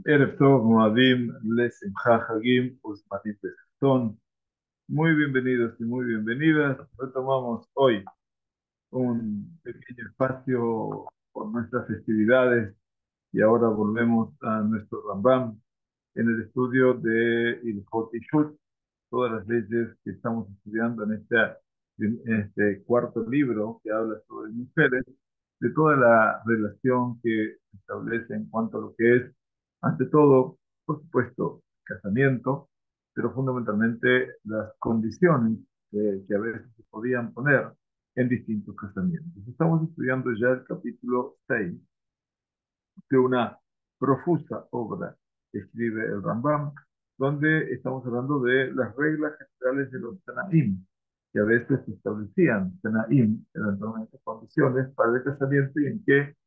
Erev Tov, Moadim, Lesimcha Hagim, Uzmanim Beston. Muy bienvenidos y muy bienvenidas. Retomamos hoy un pequeño espacio por nuestras festividades y ahora volvemos a nuestro Rambam en el estudio de Ilhot Ishut, todas las leyes que estamos estudiando en este cuarto libro que habla sobre mujeres, de toda la relación que se establece en cuanto a lo que es, ante todo, por supuesto, casamiento, pero fundamentalmente las condiciones que a veces se podían poner en distintos casamientos. Estamos estudiando ya el capítulo 6 de una profusa obra que escribe el Rambam, donde estamos hablando de las reglas generales de los Tanaim, que a veces se establecían Tanaim, eventualmente condiciones para el casamiento y en qué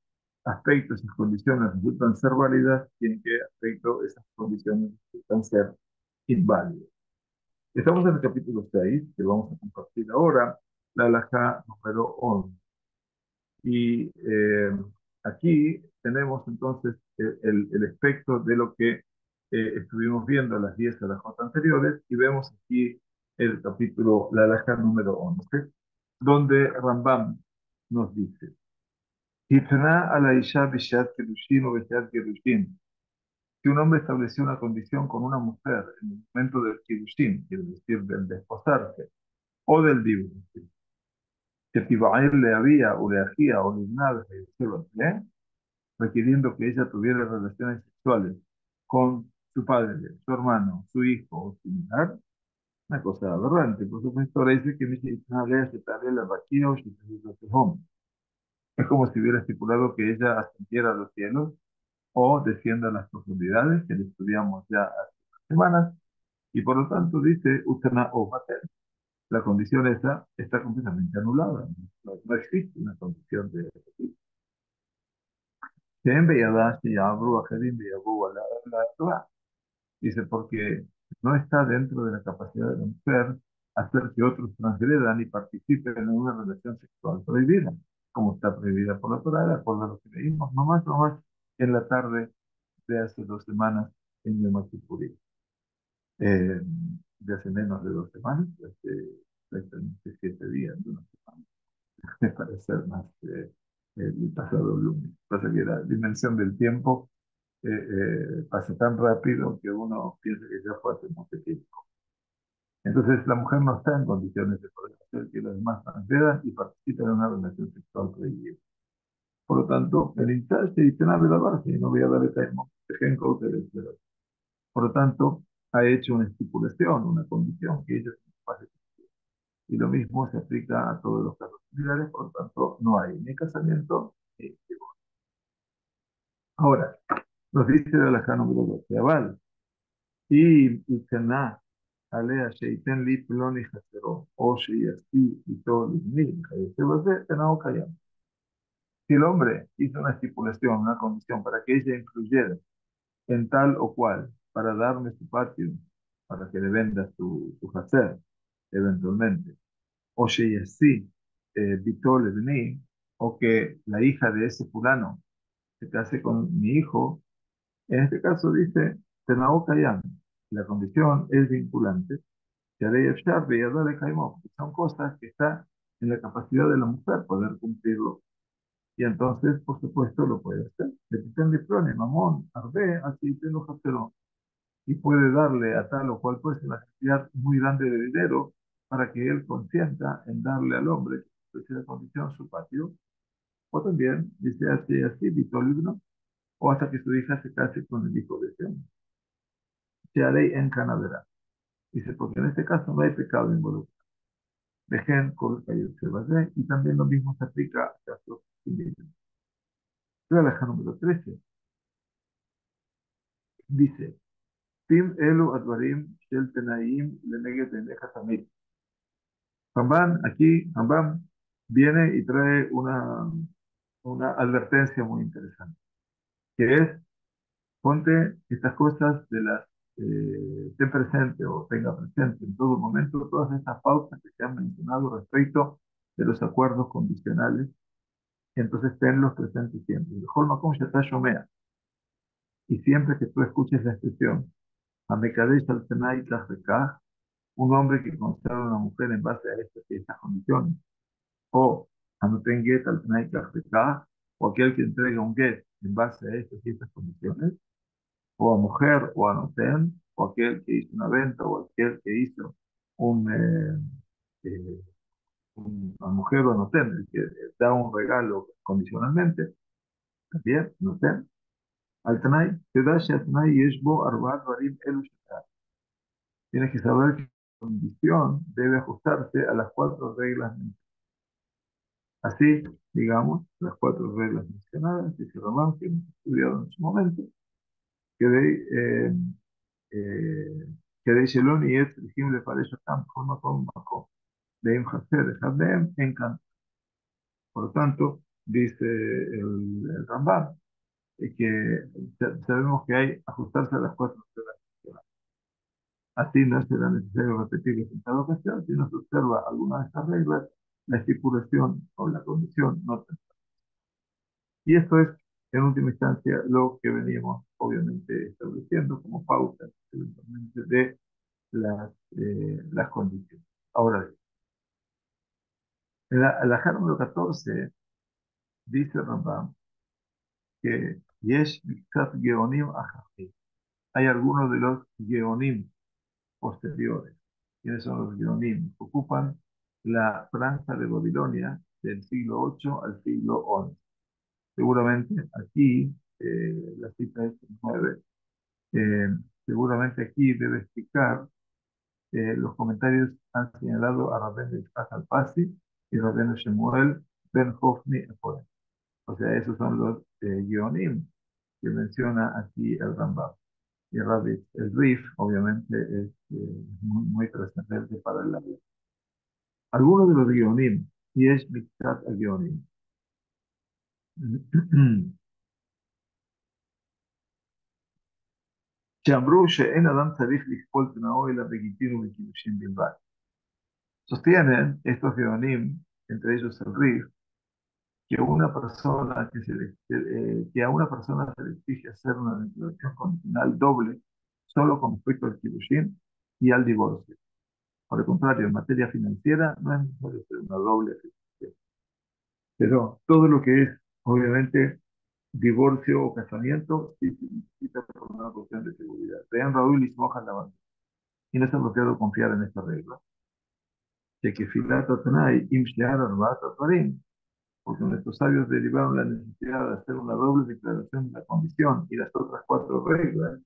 aspecto esas condiciones resultan ser válidas y en qué aspecto esas condiciones resultan ser inválidas. Estamos en el capítulo 6 que vamos a compartir ahora, la halajá número 11. Y aquí tenemos entonces el espectro de lo que estuvimos viendo las 10 alajot anteriores y vemos aquí el capítulo, la alajá número 11, donde Rambam nos dice, "Hitna a la isha bishat kedushin o bishat kedushin", que un hombre estableció una condición con una mujer en el momento del kedushin, quiere decir del desposarse, o del divorcio, que tibair le había o le hacía o le nada, requiriendo que ella tuviera relaciones sexuales con su padre, su hermano, su hijo o similar, una cosa aberrante. Por supuesto, ahora dice que es como si hubiera estipulado que ella ascendiera a los cielos o descienda a las profundidades, que le estudiamos ya hace unas semanas, y por lo tanto dice, Utana o Mater. La condición esa está completamente anulada. No existe una condición de ese tipo. Dice, porque no está dentro de la capacidad de la mujer hacer que otros transgredan y participen en una relación sexual prohibida, como está prohibida por la Torah, de acuerdo a lo que leímos nomás en la tarde de hace 2 semanas en Yom Kippurim. Eh, de hace menos de 2 semanas, de hace exactamente 7 días, de una semana, para ser más el pasado lunes. Pasa que la dimensión del tiempo pasa tan rápido que uno piensa que ya fue hace mucho tiempo. Entonces la mujer no está en condiciones de poder hacer que los demás transgredan y participen en una relación sexual prohibida. Por lo tanto, el instante dice nada de la base y no voy a dar el tiempo. Por lo tanto, ha hecho una estipulación, una condición que ella es capaz de cumplir. Y lo mismo se aplica a todos los casos similares, por lo tanto, no hay ni casamiento ni divorcio. Ahora, nos dice la halajá número 12, aval, y Caná, עליה שייתן לי פלוני חסרו, או שישיא איתו לבני, וכיוצא בזה, אינו קיים. Si el hombre hizo una estipulación, una condición para que ella influyera en tal o cual, para darme su patio, para que le venda su hacer, eventualmente, o sheyasí, bitó lebni, o que la hija de ese fulano se case con mi hijo, en este caso dice, tenao kayam, la condición es vinculante, que haré Efshar, Beyadale Caimó, que son cosas que está en la capacidad de la mujer poder cumplirlo. Y entonces, por supuesto, lo puede hacer. Le quitan de prone, mamón, arbe, así tengo hacerlo. Y puede darle a tal o cual pues una cantidad muy grande de dinero para que él consienta en darle al hombre, que es la condición, su patio. O también, dice así, vitolibno, o hasta que su hija se case con el hijo de ese hombre. Se haré en Canadá. Dice, porque en este caso no hay pecado involucrado. Dejen con el y también lo mismo se aplica a casos similares. La alhaja número 13 dice, Tim elu advarim shel tenaim leneged eneja tamid. Rambam viene y trae una advertencia muy interesante, que es, ponte estas cosas ten presente o tenga presente en todo momento todas estas pautas que se han mencionado respecto de los acuerdos condicionales. Entonces tenlos presentes siempre. Mejor no como ya está Shomea. Y siempre que tú escuches la expresión, Amekadesh al Tanai Kah, un hombre que consagra a una mujer en base a estas y estas condiciones, o Anoten Get al Tanai Kah, o aquel que entrega un get en base a estas y estas condiciones, o a mujer, o a Anoten, o aquel que hizo una venta, o aquel que hizo un, eh, a mujer o Anoten, el que da un regalo condicionalmente, también Anoten. Al Tanai, te da Shatnai Yeshbo Arbat Barim Elu. Tienes que saber que la condición debe ajustarse a las cuatro reglas. Así, digamos, las cuatro reglas mencionadas, dice Ramán, que hemos estudiado en su momento, que de Shelon y Et, Ejim para ellos tan forma con Mako, de Im Haser, de Habem, en Can. Por lo tanto, dice el Rambam, que sabemos que hay ajustarse a las cuatro reglas mencionadas. Así no será necesario repetirlo en cada ocasión, si no se observa alguna de estas reglas, la estipulación o la condición no tendrá. Y esto es, en última instancia, lo que veníamos, obviamente, estableciendo como pauta eventualmente de las condiciones. Ahora bien, en la alajá número 14 dice Rambam que Yesh Miktat Geonim Ajajim. Hay algunos de los Geonim posteriores. ¿Quiénes son los Geonim? Ocupan la franja de Babilonia del siglo 8 al siglo 11. Seguramente aquí, la cita es 9, eh, seguramente aquí debe explicar, los comentarios han señalado a Rabén Yitzhak al-Pasi y Rabén Shemuel Ben Hofni Epoem. O sea, esos son los Geonim que menciona aquí el Rambam. Y el Rif, obviamente, es muy trascendente para el área. Algunos de los Geonim, y es Miktat Geonim. שאמרו שאין אדם צריך לכפול תנאו אלא בגיטין ובקידושין בלבד. Sostienen estos geonim, entre ellos el Rif, que que a una persona se le exige hacer una declaración condicional doble solo con respecto al kiddushin y al divorcio. Por el contrario, en materia financiera no es necesario hacer una doble declaración. Pero todo lo que es, obviamente, divorcio o casamiento, sí se necesita por una cuestión de seguridad. Vean Raúl y Smojan la banda. Y no es apropiado confiar en esta regla. Ya que Filata Tanay, Im Shear Arbata Tarim, porque nuestros sabios derivaron la necesidad de hacer una doble declaración de la condición y las otras cuatro reglas.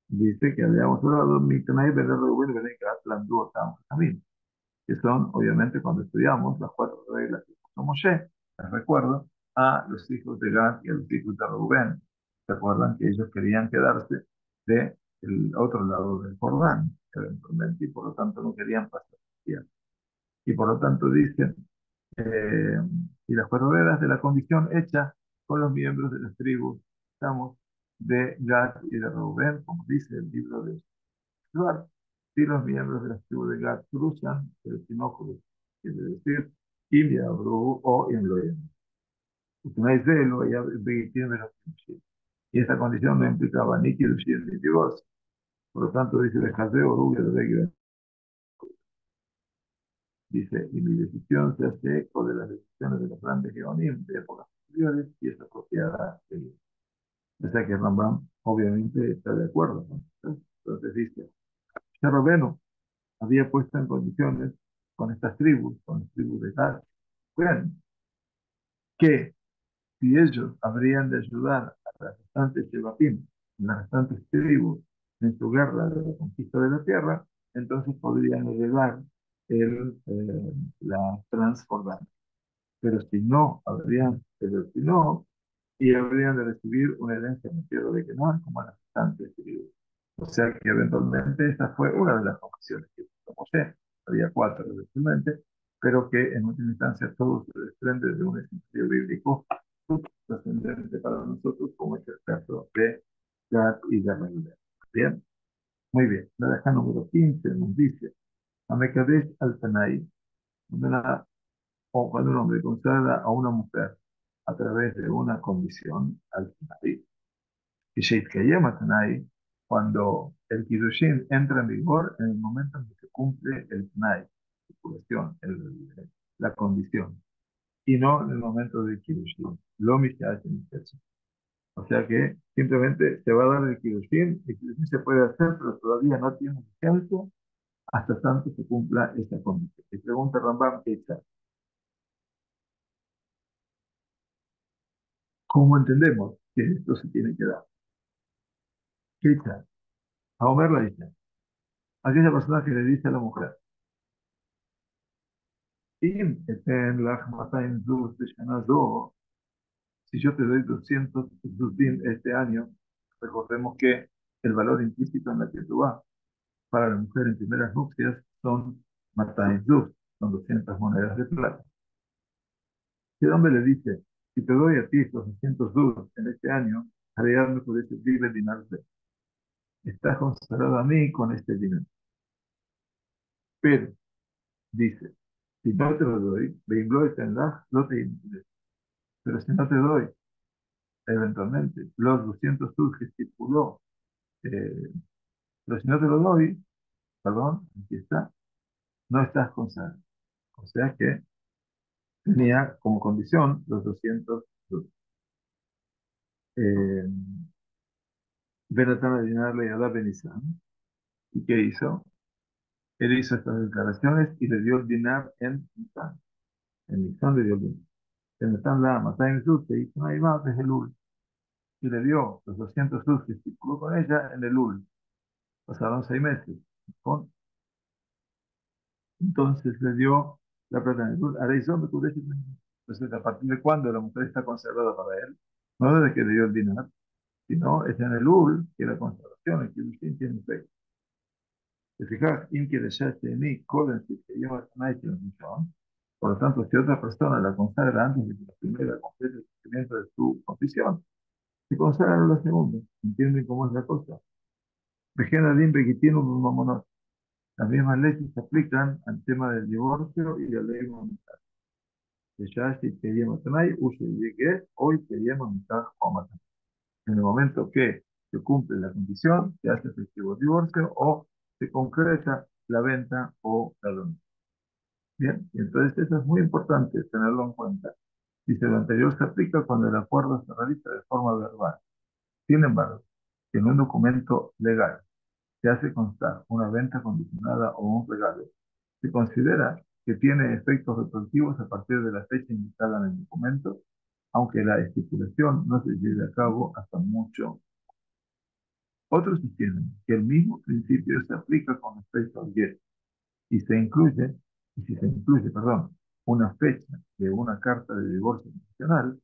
Dice que habíamos hablado Mitanay, Bener Reuben, Bener Gat, Landú, Tam, Jamín, que son, obviamente, cuando estudiamos las cuatro reglas que puso Moshe, les recuerdo, a los hijos de Gad y a los hijos de Reuben. ¿Se acuerdan que ellos querían quedarse del otro lado del Jordán, eventualmente, y por lo tanto no querían pasar tiempo? Y por lo tanto dicen, eh, y las cuatro reglas de la condición hecha con los miembros de las tribus, estamos, de Gad y de Reuben, como dice el libro de Stuart. Si los miembros de las tribus de Gad cruzan el sinóculo, quiere decir, Im Yabru o Im Lo Yabru. Ustedes de lo ya tiene los Kiddushin. Y esta condición no implicaba ni Kiddushin ni divorcio. Por lo tanto, dice de Jazeo, Rubio de Begre, dice, y mi decisión se hace eco de las decisiones de los grandes Geonim de épocas posteriores y es apropiada. O sea que Rambam obviamente está de acuerdo, ¿no? Entonces dice, Cherubeno había puesto en condiciones con estas tribus, con las tribus de Gad, bueno, que si ellos habrían de ayudar a las restantes Shebapim, las restantes tribus, en su guerra de la conquista de la tierra, entonces podrían heredar la transjordania. Pero si no, y habrían de recibir una herencia en la tierra de Canaán como las restantes tribus. O sea que eventualmente esta fue una de las condiciones que Moshe. Había cuatro eventualmente, pero que en última instancia todo se desprende de un escenario bíblico trascendente para nosotros, como es el caso de Gad y de Reuben. Bien, muy bien. La deja número 15 nos dice, Amekadesh al Tanai, o cuando un hombre consagra a una mujer a través de una condición al Tanai, Y Sheitkayem Tanai, cuando el Kiddushin entra en vigor en el momento en que se cumple el Tanai, la condición, y no en el momento del Kiddushin. Lo mismo o sea que simplemente se va a dar el Kiddushin se puede hacer, pero todavía no tiene vigencia hasta tanto se cumpla esa condición. Y pregunta Rambam, ¿cómo entendemos que esto se tiene que dar? Ketzat, a Omer la dice, aquella persona que le dice a la mujer, "Im eten lach 200 zuz b'shana zo", si yo te doy 200 zuzim este año, recordemos que el valor implícito en la que tú vas para la mujer en primeras nupcias son 200 zuz, son 200 monedas de plata. Si el hombre le dice, si te doy a ti estos 200 zuz en este año, Ariad me puede vive dinarte. Estás consagrado a mí con este dinero. Pero, dice, si no te lo doy, no te interesa. Pero si no te doy, eventualmente, los 200 tus que estipuló, eh, pero si no te lo doy, perdón, aquí está, no estás consagrado. O sea que tenía como condición los 200 tus. Eh, Benatán adivinarle a la Benizán. ¿Y qué hizo? Él hizo estas declaraciones y le dio el dinar en Nisan. En Nisan le dio el dinar. Benatán la mata en Zut, que hizo una más desde el Ul. Y le dio los 200 sus que estipuló con ella en el Ul. Pasaron 6 meses. Con Entonces le dio la plata en el Ul. Areizón me cubre. Entonces, ¿a partir de cuándo la mujer está conservada para él? No desde que le dio el dinar, sino es en el Ul que la conservación, el Kiddushin tiene efecto. Te fijas, in que deseaste ni coden si que yo que lo mismo. Por lo tanto, si otra persona la consagra antes de que la primera complete el cumplimiento de su condición, se consagra la segunda. ¿Entienden cómo es la cosa? Vejena Limbe que tiene un mamonot. Las mismas leyes se aplican al tema del divorcio y la ley monetaria. Ya si queríamos tener, uso que hoy queríamos mitad o matar. En el momento que se cumple la condición, se hace efectivo el divorcio o se concreta la venta o la donación. Bien, y entonces eso es muy importante tenerlo en cuenta. Dice, lo anterior se aplica cuando el acuerdo se realiza de forma verbal. Sin embargo, si en un documento legal se hace constar una venta condicionada o un regalo, se considera que tiene efectos retroactivos a partir de la fecha indicada en el documento, aunque la estipulación no se lleve a cabo hasta mucho. Otros sostienen que el mismo principio se aplica con respecto al get y si se incluye, perdón, una fecha de una carta de divorcio condicional,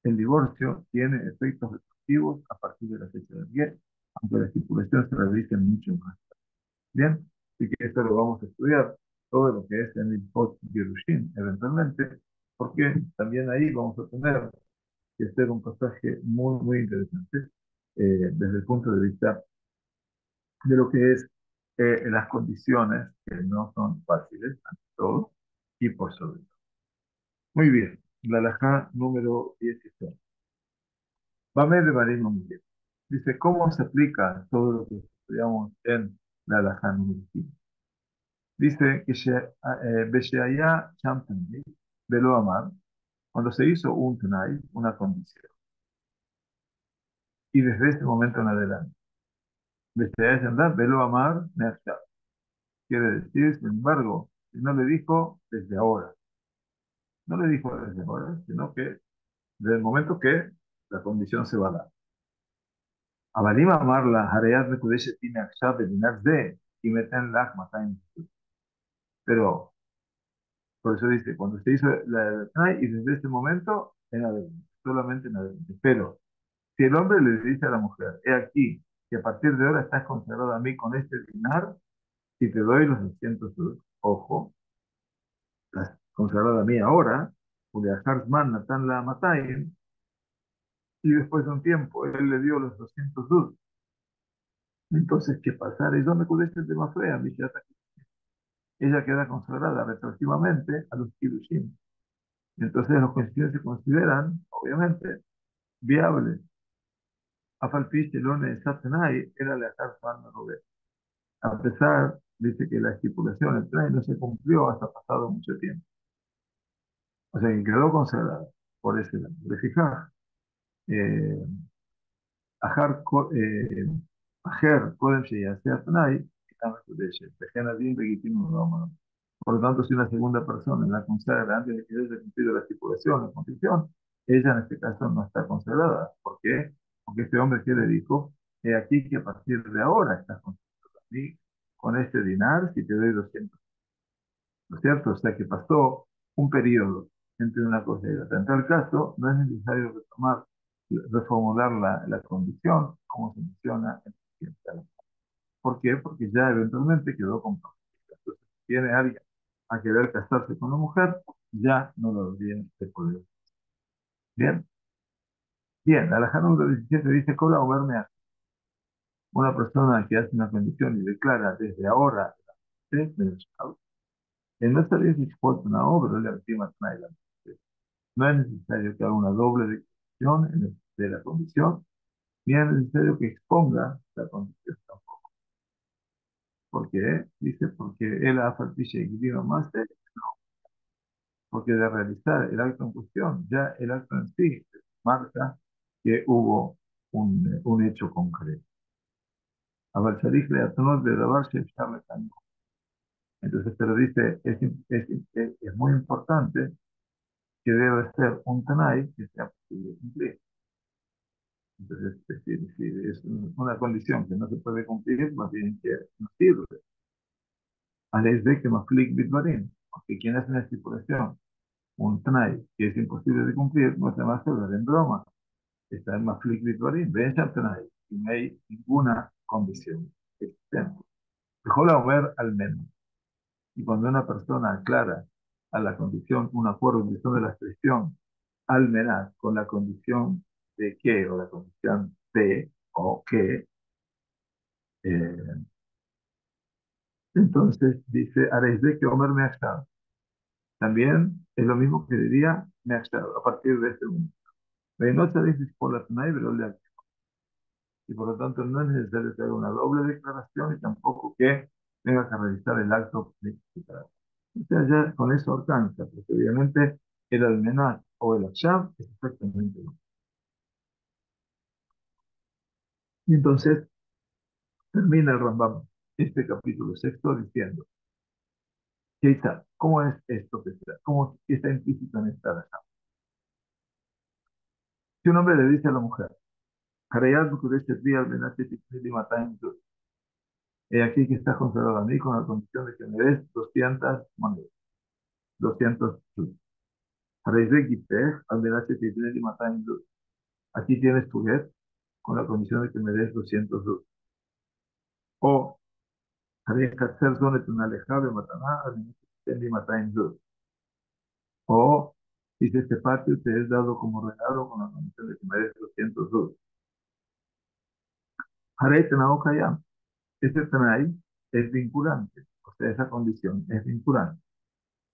el divorcio tiene efectos retroactivos a partir de la fecha del get, aunque la estipulación se realice mucho más. Bien, así que esto lo vamos a estudiar, todo lo que es en el post Yerushin, eventualmente, porque también ahí vamos a tener que hacer un pasaje muy, muy interesante desde el punto de vista de lo que es las condiciones que no son fáciles, ante todo, y por sobre todo. Muy bien, la alajá número 16. Vame de Marín Mundial. Dice, ¿cómo se aplica todo lo que estudiamos en la alajá número 15? Dice que Besheaya Sham Tanai, Velo Amar, cuando se hizo un Tanai, una condición, y desde ese momento en adelante, Besheaya Sham Velo Amar, Neachshav. Quiere decir, sin embargo, que no le dijo desde ahora, no le dijo desde ahora, sino que desde el momento que la condición se va a dar. Avalim Amar la Hareat Mekudesh tiene Akshav de Dinar de y meten Lach Mataim. Pero por eso dice, cuando se hizo la Tanai y desde ese momento en adelante, solamente en adelante. Pero si el hombre le dice a la mujer, he aquí, que a partir de ahora estás consagrado a mí con este dinar y te doy los 200 euros. Ojo, estás consagrado a mí ahora, Uleaharzman Natan la Matayim, y después de un tiempo él le dio los 200 euros. Entonces, ¿qué pasará? ¿Y dónde puede ser el tema fea? Ella queda consagrada retroactivamente a los Kiddushin. Entonces, los Kiddushin se consideran, obviamente, viables. Afalpiche Lone Satanay era la carta novela. A pesar, dice que la estipulación, el tren no se cumplió hasta pasado mucho tiempo. O sea que quedó consagrada por ese lado. De fijar, eh, Ajar, Ajer, Kodem Sheyasea Tanay, Tejen Adin Legítimo Roma. Por lo tanto, si una segunda persona la consagra antes de que haya cumplido la estipulación, la condición, ella en este caso no está consagrada. ¿Por qué? Porque este hombre que le dijo, he aquí que a partir de ahora estás consagrado a mí con este dinar si te doy 200. ¿No es cierto? O sea que pasó un periodo entre una cosa y otra. En tal caso, no es necesario reformular la condición, como se menciona en el siguiente. ¿Por qué? Porque ya eventualmente quedó comprometida. Entonces, si viene alguien a querer casarse con una mujer, ya no lo debería de poder. Bien, bien, la halajá número 17 dice, Kola Omer una persona que hace una condición y declara desde ahora, en no estaría dispuesto una obra, le última no es necesario que haga una doble declaración de la condición, ni es necesario que exponga la condición tampoco. ¿Por qué? Dice, porque él ha faltado y más porque de realizar el acto en cuestión, ya el acto en sí marca que hubo un hecho concreto. Abalsarich le atonó de lavarse echarle cañón. Entonces, pero dice, es muy importante que debe ser un tanay que sea posible cumplir. Entonces, si es una condición que no se puede cumplir, más bien que no sirve. A ley de que maflik bitvarim, porque quien hace una estipulación, un tanay que es imposible de cumplir, no se va a hacer en broma. Está en Maflik Vitvarim, ven Shartanay, y no hay ninguna condición existente. Dejó la ver al menos. Y cuando una persona aclara a la condición, un acuerdo en de la expresión al menos con la condición de que, o la condición de, o que, eh, entonces dice, haréis de que Omer me ha estado. También es lo mismo que diría me ha estado, a partir de este momento. No se dice por la Tanay, pero le y por lo tanto no es necesario que haga una doble declaración y tampoco que tenga que realizar el acto planificado. O sea, ya con eso alcanza, porque obviamente el almenat o el acham es exactamente lo mismo. Y entonces termina el Rambam este capítulo sexto diciendo, ¿qué está? ¿Cómo es esto que está? ¿Cómo está implícito en esta razón? Si un hombre le dice a la mujer, "Harayat b'kudesh día almenat tiknili matayim zuz", he aquí que estás consagrado a mí con la condición de que me des 200 monedas, 200 zuz. Haréis de Gipej, al menace que tiene que matar en luz. Aquí tienes tu get con la condición de que me des 200 luz. O haréis que hacer donde te alejable mataná, al menace que tiene que matar en luz. O dice este patio te es dado como regalo con la condición de que me des 200 luz. Haréis tenao kayam. Este tenai es vinculante. O sea, esa condición es vinculante.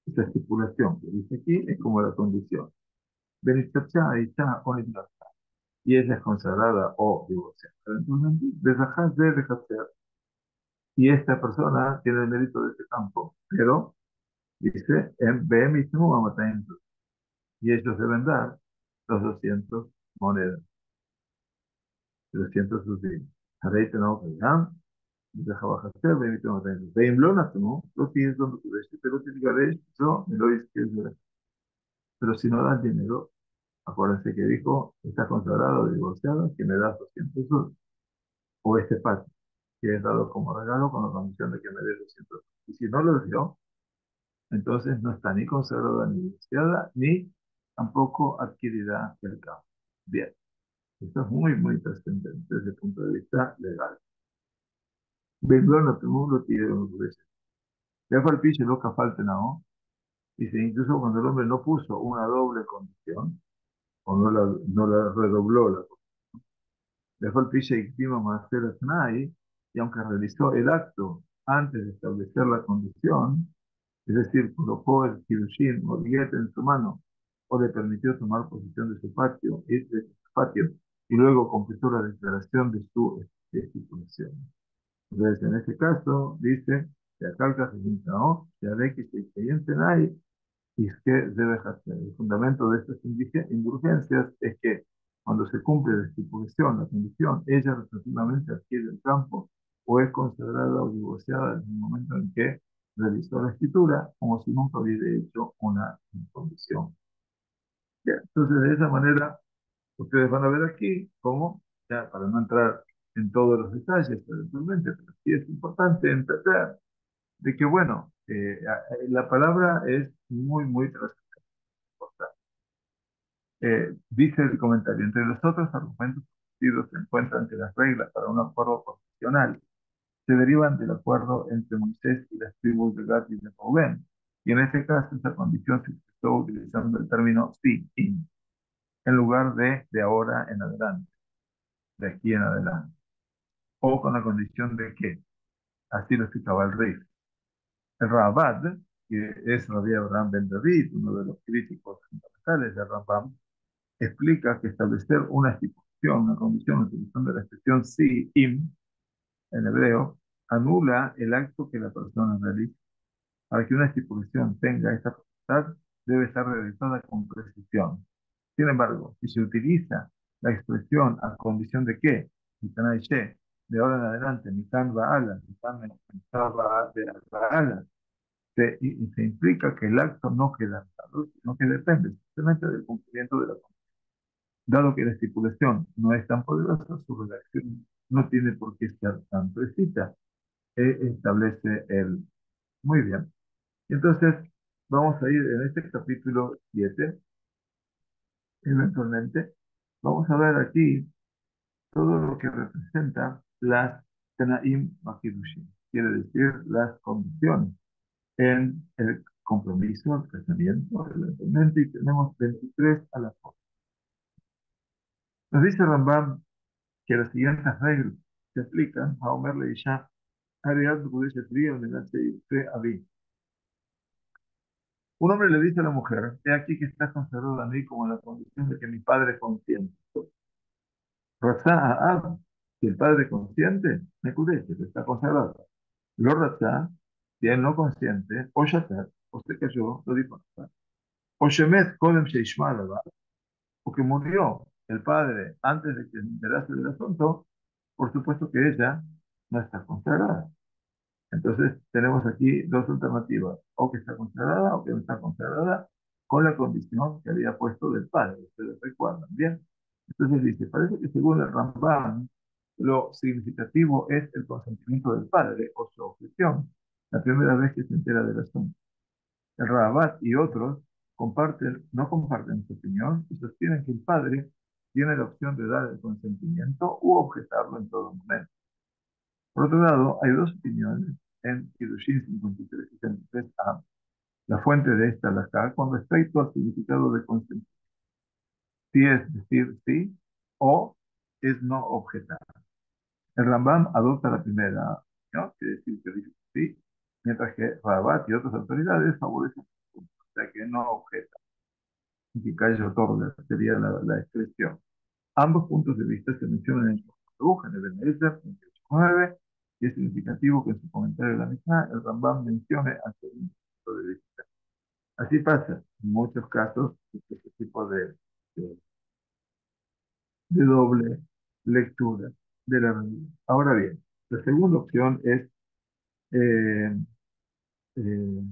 Esa estipulación que dice aquí es como la condición. Benistachá, Itá, o y ella es consagrada o divorciada. Eventualmente, desajas de hacer y esta persona tiene el mérito de este campo, pero dice, en B mismo vamos a tener, y ellos deben dar los 200 monedas, 200 subsidios. Haré no pagan, deja bajar, B mismo vamos a tener. B en blona, no, lo tienes donde tú ves, pero te digaré, yo me lo hice, pero si no das dinero, acuérdense que dijo, está consagrado o divorciado, que me das 200 subsidios, o este pacto que es dado como regalo con la condición de que me dé 200. Y si no lo dio, entonces no está ni consagrada ni divorciada, ni tampoco adquirirá el campo. Bien, esto es muy, muy trascendente desde el punto de vista legal. Benblona, todo lo tiene dos veces. Ya fue el piche, lo que falta, ¿no? Dice, incluso cuando el hombre no puso una doble condición, o no la redobló la dejó el piche y más y aunque realizó el acto antes de establecer la condición, es decir, colocó el kirushin o billete en su mano, o le permitió tomar posesión de su patio, y de su patio, y luego completó la declaración de su estipulación. Entonces, en este caso, dice, que acá el no, ya de que se creyente hay, y es que debe hacer. El fundamento de estas indulgencias es que cuando se cumple la estipulación, la condición, ella respectivamente adquiere el campo o es consagrada o divorciada en el momento en que realizó la escritura, como si nunca hubiera hecho una condición. Bien, entonces, de esa manera, ustedes van a ver aquí cómo, ya para no entrar en todos los detalles eventualmente, pero sí es importante entender de que, bueno, la palabra es muy, muy trascendente. Dice el comentario, entre los otros argumentos conocidos se encuentran que las reglas para un acuerdo profesional se derivan del acuerdo entre Moisés y las tribus de Gad y de Rubén, y en este caso esa condición se expresó utilizando el término sí, in, en lugar de ahora en adelante, de aquí en adelante, o con la condición de que, así lo explicaba el rey. El Rabad, que es Rabbi Abraham ben David, uno de los críticos fundamentales de Rambam, explica que establecer una estipulación, una condición utilizando la expresión si, im, en hebreo, anula el acto que la persona realiza. Para que una estipulación tenga esta propiedad, debe estar realizada con precisión. Sin embargo, si se utiliza la expresión a condición de que, de ahora en adelante, mitan ba'ala, mitan ba'ala, y se implica que el acto no queda anulado, sino que depende simplemente del cumplimiento de la condición. Dado que la estipulación no es tan poderosa, su redacción no tiene por qué ser tan precisa. Establece el... Muy bien. Entonces, vamos a ir en este capítulo 7 eventualmente. Vamos a ver aquí todo lo que representa las Tanaim Makidushim, quiere decir las condiciones en el compromiso, el casamiento, eventualmente, y tenemos 23 a la foto. Nos dice Rambam que las siguientes reglas se aplican a Omer Leisha, Ariad Budesh Frío, Menashe y Fe Abí. Un hombre le dice a la mujer, he aquí que estás consagrado a mí como la condición de que mi padre consiente. Razá a Ab, si el padre consiente, me que está consagrado. Lo razá, si él no consiente, o shatat, o se cayó, lo dijo. O shemet kodem sheishma alaba, o que murió el padre antes de que se enterase del asunto, por supuesto que ella no está consagrada. Entonces, tenemos aquí dos alternativas, o que está consagrada o que no está consagrada, con la condición que había puesto del padre. Ustedes recuerdan, ¿bien? Entonces dice, parece que según el Rambam, lo significativo es el consentimiento del padre o su objeción, la primera vez que se entera del asunto. El Rabat y otros no comparten su opinión y sostienen que el padre tiene la opción de dar el consentimiento u objetarlo en todo momento. Por otro lado, hay dos opiniones en Kiddushin 53 y 63a, la fuente de esta halajá, con respecto al significado de consentimiento. Si es decir sí o es no objetar. El Rambam adopta la primera, ¿no? Quiere decir que dice sí, mientras que Rabat y otras autoridades favorecen el punto, o sea que no objeta. Y que calle otorga sería la expresión. Ambos puntos de vista se mencionan en el Ben Ezra 28.9, y es significativo que en su comentario de la Mishnah el Rambam mencione al segundo punto de vista. Así pasa en muchos casos este tipo de doble lectura de la realidad. Ahora bien, la segunda opción es eh, eh,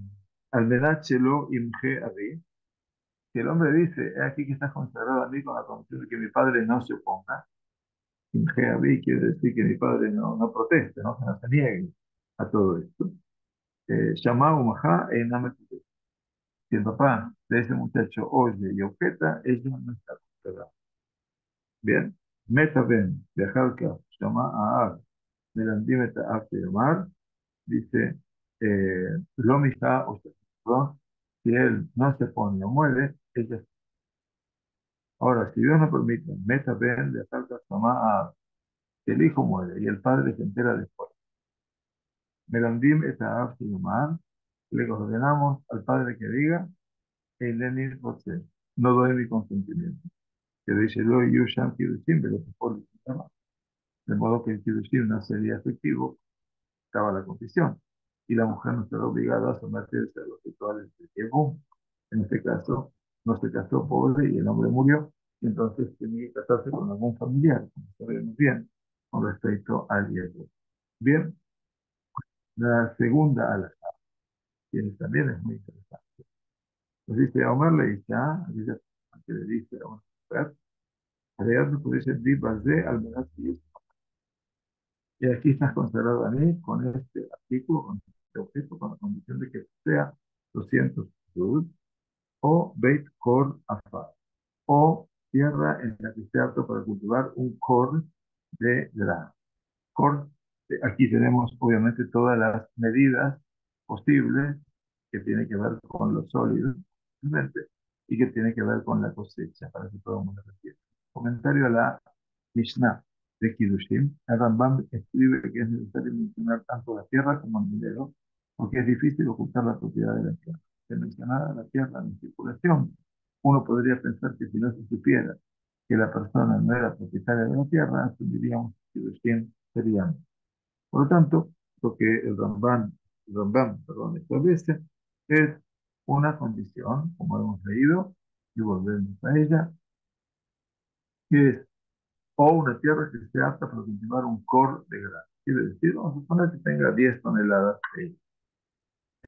Almenachelo imge abi. Si el hombre dice, he aquí que estás consagrado a mí con la condición de que mi padre no se oponga, imge abi quiere decir que mi padre no proteste, no se niegue a todo esto. Llamado Majá en Ametute. Si el papá de ese muchacho oye y objeta, ella no está consagrada. Bien, meta ben, viajar que llama a Ar, melandímeta arte de mar, dice, lo mija, o sea, perdón, si él no se pone o muere, ella. Ahora, si Dios no permite, meta ben, viajar que llama a Ar, que el hijo muere y el padre se entera después. Melandim eta arte de mar, le ordenamos al padre que diga, Elenir José, no doy mi consentimiento. que dice, lo Yusham Kirushim, pero por de modo que el Kirushim no sería efectivo, estaba la confesión, y la mujer no estará obligada a someterse a los rituales de Yebum. En este caso, no se casó pobre y el hombre murió, y entonces tenía que casarse con algún familiar, como sabemos bien, con respecto al Yebum. Bien, la segunda ala, que también es muy interesante. Nos dice, a Omar le dice, que le dice a una mujer, Ariadne pudiese vivas de al menos y aquí estás consagrado a mí con este artículo, con este objeto, con la condición de que sea 200 Sud o Beit Kor Afar, o tierra en la que esté apto para cultivar un Kor de grano. Kor, aquí tenemos obviamente todas las medidas posibles que tienen que ver con los sólidos obviamente, y que tiene que ver con la cosecha, para que todo el mundo lo entienda. Comentario a la Mishnah de Kiddushin, el Rambam escribe que es necesario mencionar tanto la tierra como el dinero, porque es difícil ocultar la propiedad de la tierra. De mencionar la tierra en circulación, uno podría pensar que si no se supiera que la persona no era propietaria de la tierra, asumiríamos que Kiddushin serían. Por lo tanto, lo que el Rambam, establece es una condición, como hemos leído, y volvemos a ella, que es o una tierra que esté apta para cultivar un cor de grano. Quiere decir, vamos a suponer que tenga 10 toneladas de ella.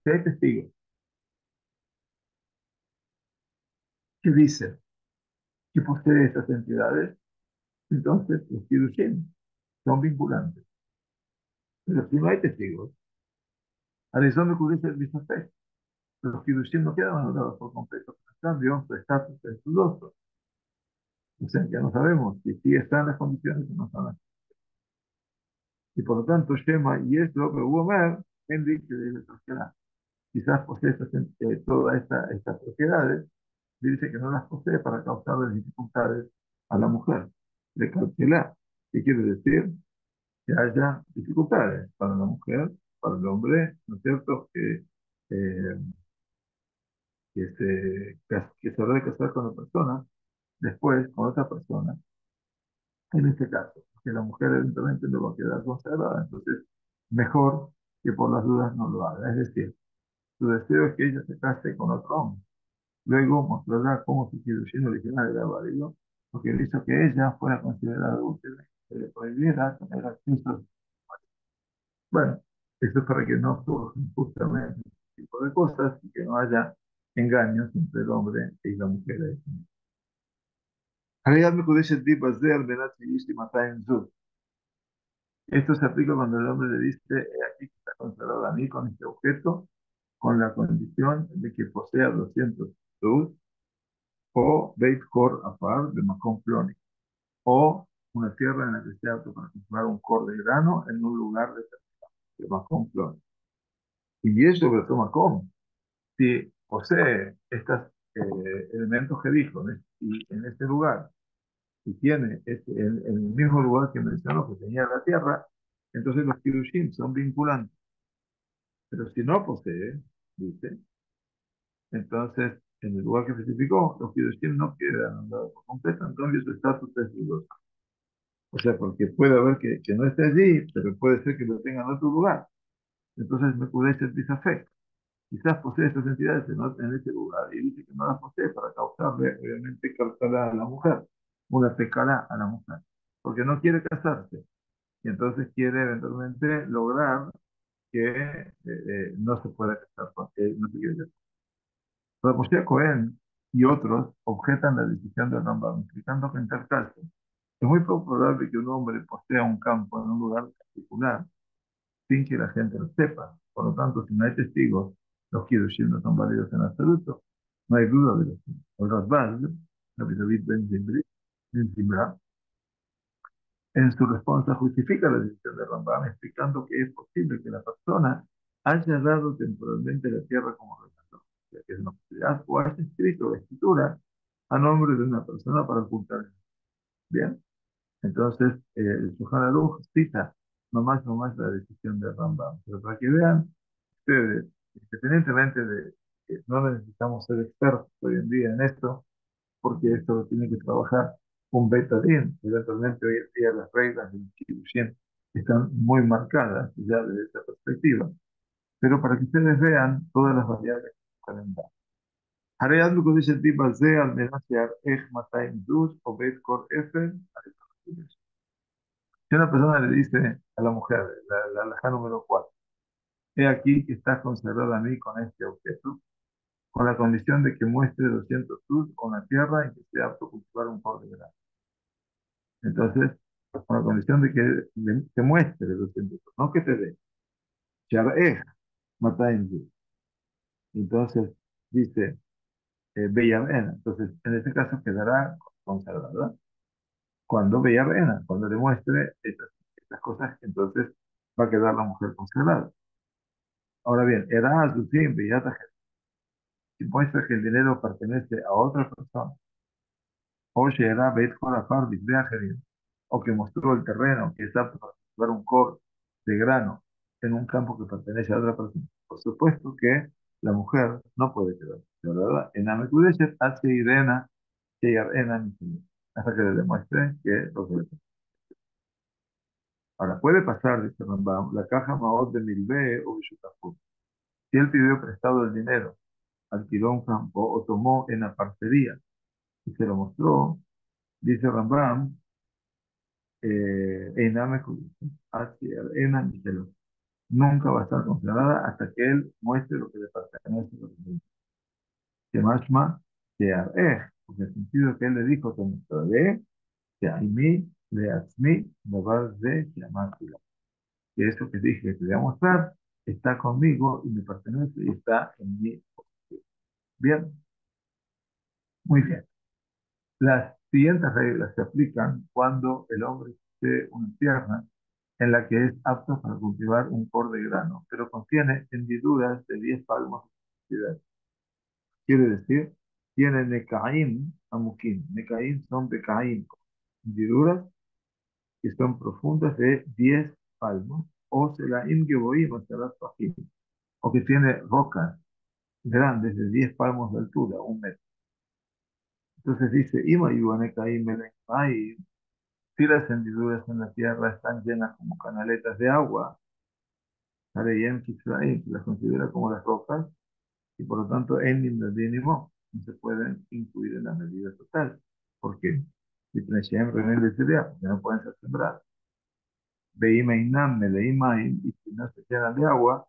Si hay testigos que dicen que posee estas entidades, entonces los kiddushin son vinculantes. Pero si no hay testigos, Arizona me cubriese el mismo fe. Los kiddushin no quedan anulados por completo. En cambio, su estatus es dudoso. O sea, ya no sabemos si sí están las condiciones o no están las. Y por lo tanto, Shema y es lo que hubo ver, Henry, que debe trasladar. Quizás posee todas estas propiedades, dice que no las posee para causarle dificultades a la mujer. De cancelar. ¿Qué quiere decir? Que haya dificultades para la mujer, para el hombre, ¿no es cierto? Eh, que se habrá de casar con la persona, después con otra persona, en este caso, que la mujer eventualmente no va a quedar consagrada, entonces mejor que por las dudas no lo haga. Es decir, su deseo es que ella se case con otro hombre. Luego mostrará cómo su cirugía original era válido, porque hizo que ella fuera considerada útil, se le prohibiera tener acceso. Bueno, eso es para que no surjan justamente este tipo de cosas y que no haya engaños entre el hombre y la mujer. Agregadme Kudesh Dipas de Almenat y Mataen Zul. Esto se aplica cuando el hombre le dice, he aquí que está consagrado a mí con este objeto, con la condición de que posea 200 Zul o Beit Kor Afar de Macón Ploni, o una tierra en la que sea apto para cultivar un cor de grano en un lugar de Macón Ploni. Y eso que toma Macón, si posee estos elementos que dijo, ¿no? Y en este lugar, y tiene en el mismo lugar que mencionó que tenía la tierra, entonces los Kirushim son vinculantes. Pero si no posee, dice, entonces en el lugar que especificó, los Kirushim no quedan anulados por completo, en cambio su estatus es dudoso. O sea, porque puede haber que no esté allí, pero puede ser que lo tenga en otro lugar. Entonces me puede ser fe. Quizás posee estas entidades en ese lugar y dice que no las posee para causarle, obviamente, causarle a la mujer, una pecada a la mujer, porque no quiere casarse y entonces quiere eventualmente lograr que no se pueda casar porque no se quiere casar. Pero Moshe Cohen y otros objetan la decisión de Rambam, explicando que en tal caso es muy poco probable que un hombre posea un campo en un lugar particular sin que la gente lo sepa. Por lo tanto, si no hay testigos, los Kiddushim no son válidos en absoluto. No hay duda de eso. El Rasbaz, David Ben Zimra, en su respuesta justifica la decisión de Rambam, explicando que es posible que la persona haya dado temporalmente la tierra como regalo, ya que es una posibilidad, o haya escrito la escritura a nombre de una persona para ocultar. Bien, entonces el Shulchan Aruch cita nomás la decisión de Rambam, pero para que vean ustedes, independientemente de que no necesitamos ser expertos hoy en día en esto, porque esto lo tiene que trabajar un betadín. Eventualmente hoy en día las reglas del Kiddushin están muy marcadas ya desde esa perspectiva. Pero para que ustedes vean todas las variables que pueden dar. הרי עד מקודש הדיב הזה על מנת שיראה 200 זוז עובד כל אפר על הקודש. Si una persona le dice a la mujer, la alhaja número 4, he aquí que estás consagrada a mí con este objeto, con la condición de que muestre 200 tus con la tierra en que sea apto cultivar un por de grano. Entonces, con la condición de que te muestre 200 tus, no que te dé. Shar'ej, mataim tus. Entonces, dice, Bellarena. Entonces, en este caso quedará consagrada. Cuando Bellarena, cuando demuestre estas cosas, entonces va a quedar la mujer consagrada. Ahora bien, era Azusim, Bellata, si muestra que el dinero pertenece a otra persona, o era Beit Korafar, Bisbeajerim, o que mostró el terreno que es apto para cultivar un cor de grano en un campo que pertenece a otra persona. Por supuesto que la mujer no puede quedar, ¿verdad? En Amekudeshet hace Irena, que Yarena, hasta que le demuestre que lo que le pasa. Ahora, puede pasar, dice Rambam, la caja Maot de Milbe o Bishutafut. Si él pidió prestado el dinero, alquiló un campo o tomó en la parcería y se lo mostró, dice Rambam, Einame hacia Enan y Shelo. Nunca va a estar considerada hasta que él muestre lo que le pertenece. Que mashma, que arej, porque en el sentido que él le dijo, te mostraré, que a mí, le asmi, no vas de llamárselo. Que eso que dije que te voy a mostrar está conmigo y me pertenece y está en mí. Bien, muy bien. Las siguientes reglas se aplican cuando el hombre posee una tierra en la que es apto para cultivar un por de grano, pero contiene hendiduras de 10 palmos de profundidad. Quiere decir, tiene Nekaim Amukim. Nekaim son Bekaim, hendiduras que son profundas de 10 palmos, o Selaim Geboim, o Selat Fajim, o que tiene rocas grandes de 10 palmos de altura, 1 metro. Entonces dice, Imayu Nekaim Elekmaim, si las hendiduras en la tierra están llenas como canaletas de agua, Hareyem Kisraim, las considera como las rocas, y por lo tanto en mínimo no se pueden incluir en la medida total. ¿Por qué? Si Pneshem rebelde sería, porque no pueden ser sembradas. Veima Inam, Meleimaim, y si no se llenan de agua,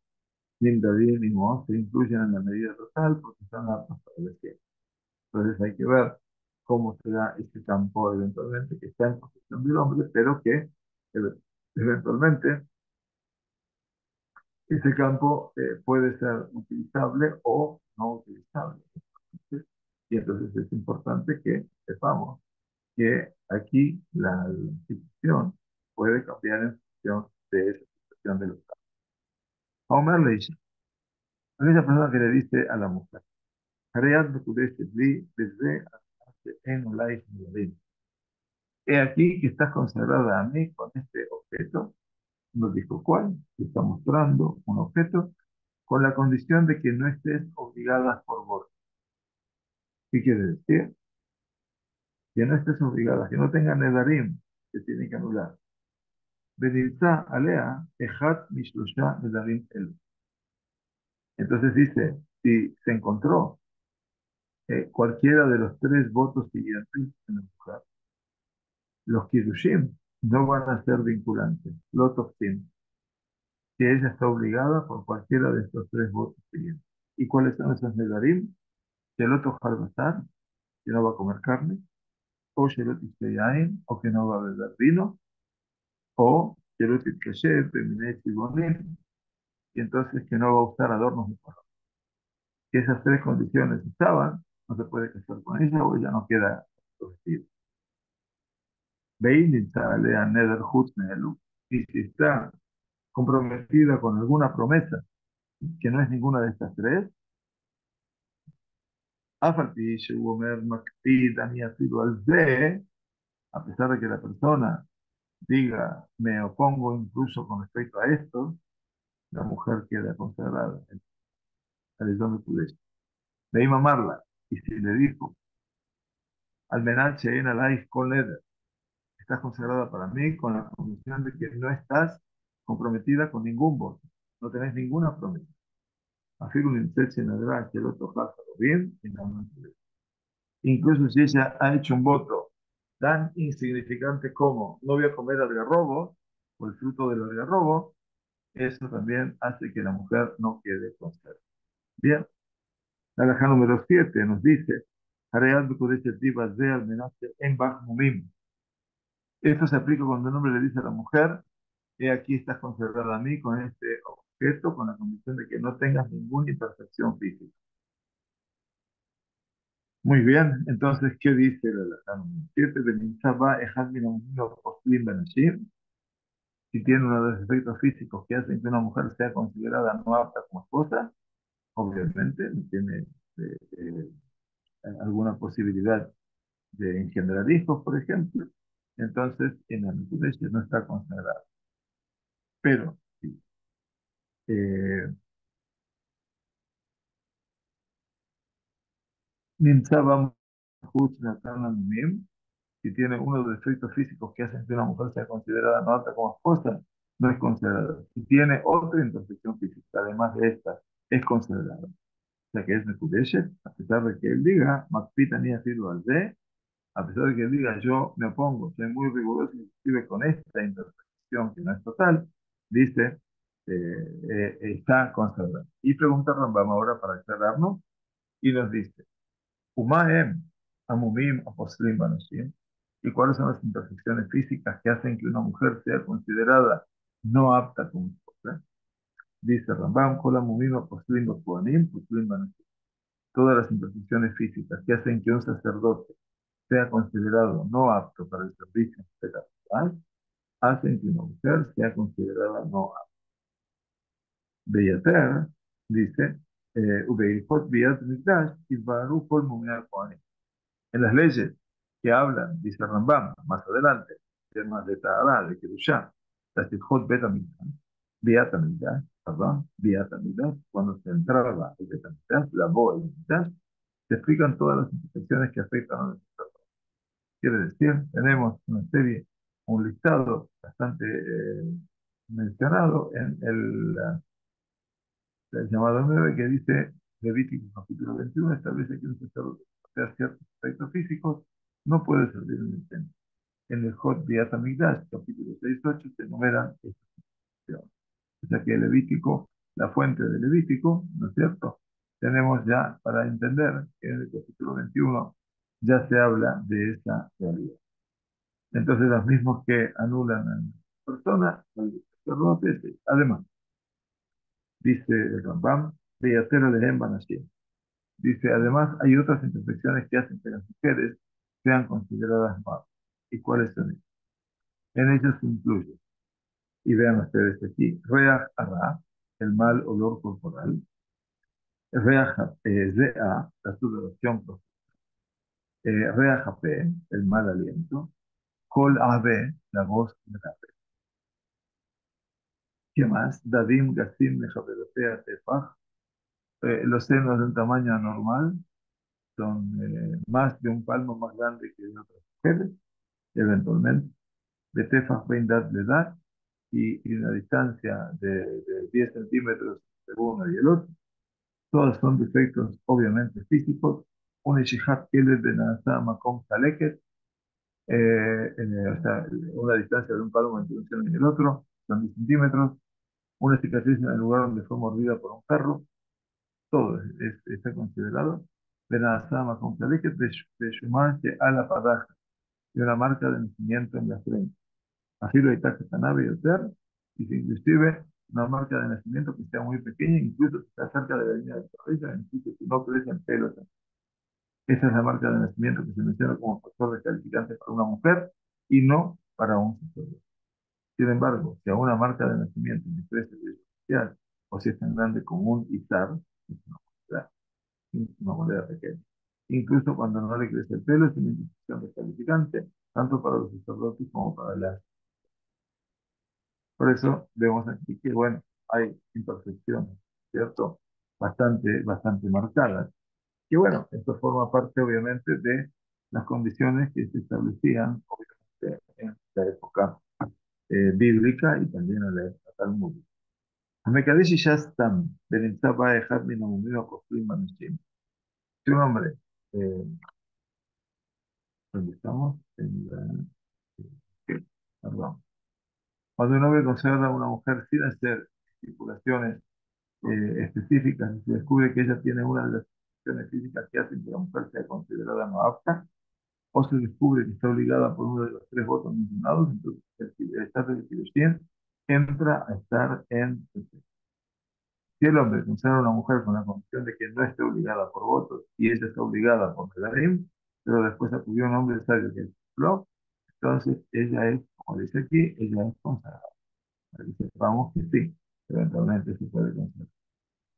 mínimo se incluyen en la medida total porque son aptos para el cielo. Entonces hay que ver cómo se da este campo eventualmente que está en posesión del hombre, pero que eventualmente ese campo puede ser utilizable o no utilizable. Y entonces es importante que sepamos que aquí la institución puede cambiar en función de esa situación de los campos. Homer le dice, aquella persona que le dice a la mujer, "Hareat bekudesh li desde en life miladim". He aquí que estás consagrada a mí con este objeto. Nos dijo cuál, te está mostrando un objeto con la condición de que no estés obligada por vos. ¿Qué quiere decir? Que no estés obligada, que no tenga nedarim, que tiene que anular. Benilza alea, ejat mishlosha nedarim el. Entonces dice, si se encontró cualquiera de los 3 votos siguientes en la mujer, los kirushim no van a ser vinculantes, lotofim, si ella está obligada por cualquiera de estos 3 votos siguientes. ¿Y cuáles son esos nedarim? Sheloto harbazar, que no va a comer carne, o shelot yain, o que no va a beber vino, o shelot kasher, peminet y bonim, y entonces que no va a usar adornos de color. Si esas 3 condiciones estaban, no se puede casar con ella o ella no queda vestida. Vein sale a Neder Nelu, y si está comprometida con alguna promesa que no es ninguna de estas 3, Afalpi Shewomer Makpid Ani Asidu al Ze, a pesar de que la persona diga, me opongo incluso con respecto a esto, la mujer queda consagrada al don de Kudesh. De ahí mamarla, y si le dijo, Al menal she'en alaich kol neder. Estás consagrada para mí con la condición de que no estás comprometida con ningún voto. No tenés ninguna promesa. Afirmo un en adelante que el otro pájaro bien y no. Incluso si ella ha hecho un voto tan insignificante como no voy a comer algarrobo o el fruto del algarrobo, eso también hace que la mujer no quede conservada. Bien, la alhaja número 7 nos dice, "Hareat b'kodesh divas de al menace en baj mumim". Esto se aplica cuando un hombre le dice a la mujer, he aquí estás consagrada a mí con este objeto, con la condición de que no tengas ninguna imperfección física. Muy bien, entonces, ¿qué dice la alhaja número 7? "Benitzaba ejad min ha'omim poslim benashim". Si tiene uno de los efectos físicos que hacen que una mujer sea considerada no apta como esposa, obviamente no tiene eh, alguna posibilidad de engendrar hijos, por ejemplo, entonces en la naturaleza no está consagrada. Pero si eh, Nimtzaba Mahut Natan Anumim, si tiene uno de los efectos físicos que hacen que una mujer sea considerada no apta como esposa, no es considerada. Si tiene otra imperfección física, además de esta, es considerada. O sea que es Mekudeshet, a pesar de que él diga, Makpita ni Afilu al a pesar de que él diga, yo me opongo, soy muy riguroso y escribe con esta imperfección que no es total, dice, está consagrado. Y pregunta Rambam ahora para aclararnos, y nos dice, Umaem, Amumim, Aposlim, Banashim, ¿y cuáles son las imperfecciones físicas que hacen que una mujer sea considerada no apta como esposa? Dice Rambam, Kol Amumim, Aposlim, Kohanim, Poslim, Banashim. Todas las imperfecciones físicas que hacen que un sacerdote sea considerado no apto para el servicio sacerdotal, hacen que una mujer sea considerada no apta. Beyater dice, Ubeilhot Biyat Mikdash, Isbaru Kol Mumei Kohanim. En las leyes que hablan, dice Rambam, más adelante, temas de Tahara, de Kedushá, las Hot Beta Mikdash, Biyat Mikdash, perdón, Biyat Mikdash, cuando se entraba el Beta Mikdash, la Boa Mikdash, se explican todas las imperfecciones que afectan a nuestra. Quiere decir, tenemos una serie, un listado bastante mencionado en el llamado 9 que dice, Levítico capítulo 21 establece que un sacerdote para ciertos aspectos físicos no puede servir en el templo. En el Hot Biat Amigdash, capítulo 6-8, se enumeran estas cuestiones. O sea que el Levítico, la fuente del Levítico, ¿no es cierto? Tenemos ya para entender que en el capítulo 21 ya se habla de esa realidad. Entonces, los mismos que anulan a la persona, al sacerdote, sí. Además, dice el Rambam, Beyatero de Banashim. Dice, además, hay otras imperfecciones que hacen que las mujeres sean consideradas malas. ¿Y cuáles son ellas? En ellas se incluye, y vean ustedes aquí, Reach Ara, el mal olor corporal, Reach Zea, la sudoración, Reach Hape, el mal aliento, Kol Ave, la voz grave. ¿Qué más? Dadim, Gasim, Mejaberotea, Tefaj. Los senos de un tamaño anormal son más de un palmo más grande que de otras mujeres, eventualmente. De Tefaj, Beindad, de edad, y una distancia de 10 centímetros entre uno y el otro. Todos son defectos, obviamente, físicos. Un Ishihat Keled de Nasa Makom Saleket, o sea, una distancia de un palmo entre un seno y el otro, son 10 centímetros. Una cicatriz en el lugar donde fue mordida por un perro, todo está considerado. Benazama con Kaleket de Shumanche a la Padaja, y una marca de nacimiento en la frente. Así lo está Tanabe y Oter, y inclusive una marca de nacimiento que sea muy pequeña, incluso si está cerca de la línea de cabeza, incluso si no crecen pelos. Esa es la marca de nacimiento que se menciona como factor descalificante para una mujer y no para un sacerdote. Sin embargo, si a una marca de nacimiento le crece el vello facial, o si es tan grande como un izar, es una moneda pequeña. Incluso cuando no le crece el pelo, es una institución descalificante, tanto para los sacerdotes como para las. Por eso vemos aquí que, bueno, hay imperfecciones, ¿cierto? Bastante marcadas. Y bueno, esto forma parte, obviamente, de las condiciones que se establecían, obviamente, en la época bíblica y también en la época talmúdica. המקדש אישה סתם, ונמצא בה אחד מן המומים הכופרים אנשים. Si un hombre, ¿dónde estamos? Perdón. Cuando un hombre consagra a una mujer sin hacer estipulaciones específicas, y se descubre que ella tiene una de las condiciones físicas que hacen que la mujer sea considerada no apta, o se descubre que está obligada por uno de los tres votos mencionados, entonces el estado de Kiddushin entra a estar en... Si el hombre consagra a una mujer con la condición de que no esté obligada por votos y ella está obligada por Kedarim, pero después acudió un hombre sabio que lo, entonces ella es, como dice aquí, ella es consagrada. Para que sepamos que sí, eventualmente se puede consagrar.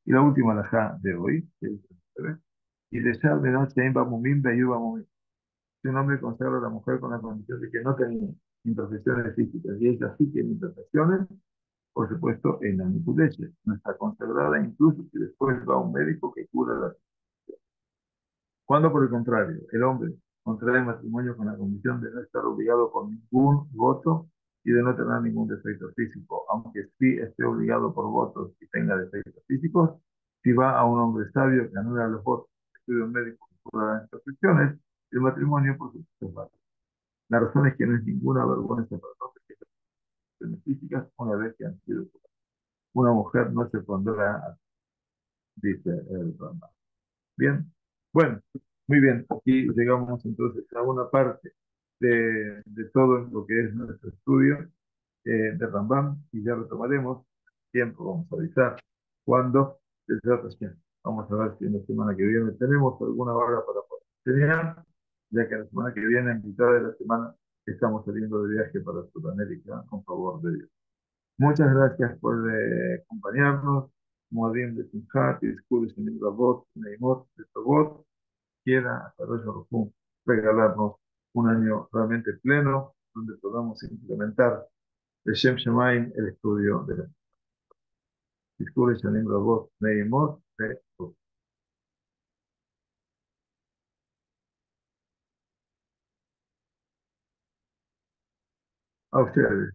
Y la última alajá de hoy, que es y de Shar Benot Shein Bamumim Beyuba Mumim. Si un hombre consagra a la mujer con la condición de que no tenía imperfecciones físicas y ella sí tiene imperfecciones, por supuesto, en la Nikudeche no está consagrada, incluso si después va a un médico que cura la... Cuando, por el contrario, el hombre contrae matrimonio con la condición de no estar obligado por ningún voto y de no tener ningún defecto físico, aunque sí esté obligado por votos y tenga defectos físicos, si va a un hombre sabio que anula los votos, estudia un médico que cura las imperfecciones, el matrimonio, por supuesto, va. La razón es que no es ninguna vergüenza para los hombres que las imperfecciones físicas una vez que han sido curadas. Una mujer no se pondrá, dice el Rambam. Bien, bueno, muy bien. Aquí llegamos entonces a una parte de todo lo que es nuestro estudio de Rambam y ya retomaremos tiempo, vamos a avisar cuándo se trata. Vamos a ver si en la semana que viene tenemos alguna hora para poder enseñar, ya que la semana que viene, en mitad de la semana, estamos saliendo de viaje para Sudamérica con favor de Dios. Muchas gracias por acompañarnos. Moadim de Simchat, y Discursos en el Rabot, Neimot, de Tobot, quiera, hasta luego, regalarnos un año realmente pleno, donde podamos implementar de Shem Shemaim el estudio de los Discursos en el Rabot, Neimot, de Tobot. A ustedes.